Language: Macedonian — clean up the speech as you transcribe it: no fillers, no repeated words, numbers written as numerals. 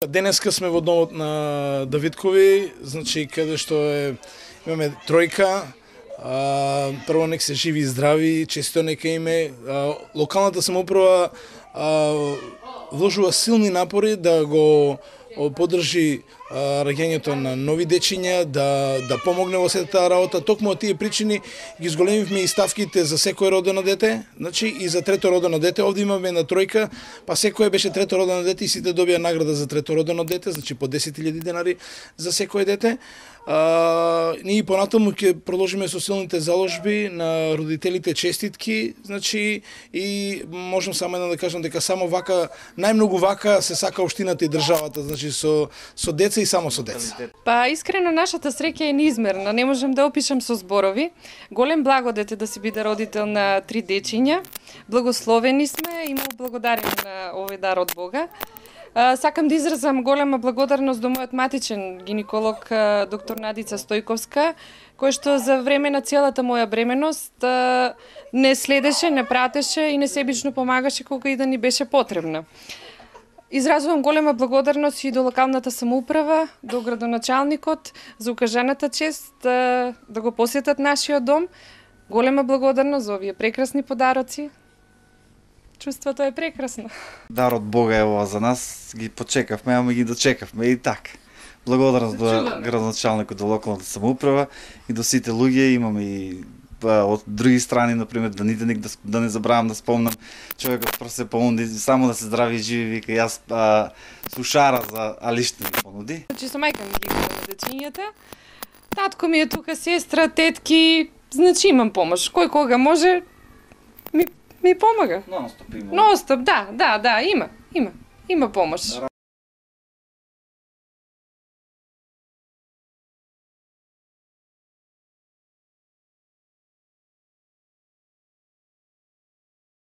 Денеска сме во домот на Давидкови, значи каде што имаме тројка. Прво нек се живи и здрави, често нека име. Локалната самоуправа вложува силни напори да го поддржи раѓањето на нови дечиња, да помогне во сета таа работа. Токму од тие причини ги зголемивме и ставките за секој родено дете, значи и за трето родено дете. Овде имаме една тројка, па секој беше трето родено дете и сите добија награда за трето родено дете, значи по 10.000 денари за секој дете. Ние понатаму ќе продолжиме со силните заложби на родителите, честитки, значи и можам само да кажам дека само вака, најмногу вака се сака општината и државата, значи со деца и само со деца. Па искрено нашата среќа е неизмерна, не можам да опишам со зборови. Голем благодет е да си биде родител на 3 дечиња. Благословени сме и му благодариме на овој дар од Бога. Сакам да изразам голема благодарност до мојот матичен гинеколог доктор Надица Стојковска, кој што за време на целата моја бременост не следеше, не пратеше и несебично помагаше кога и да ни беше потребна. Изразувам голема благодарност и до локалната самоуправа, до градоначалникот за укажаната чест да го посетат нашиот дом. Голема благодарност за овие прекрасни подароци. Чувството е прекрасно. Дар од Бога е ова за нас, ги почекавме, ама ги дочекавме и така. Благодарност до градоначалникот, до локалната самоуправа и до сите луѓе. Имаме и од други страни, например, да не забравам да спомнам, човекот просто се понуди само да се здрави и живи, вика, јас слушара за Алишта ми понуди. Значи со мајка ми ги имаме дечињата, татко ми е тука, сестра, тетки, значи имам помош. Кој кога може, ми помага. Ностоп има. Ностоп, да, има помош.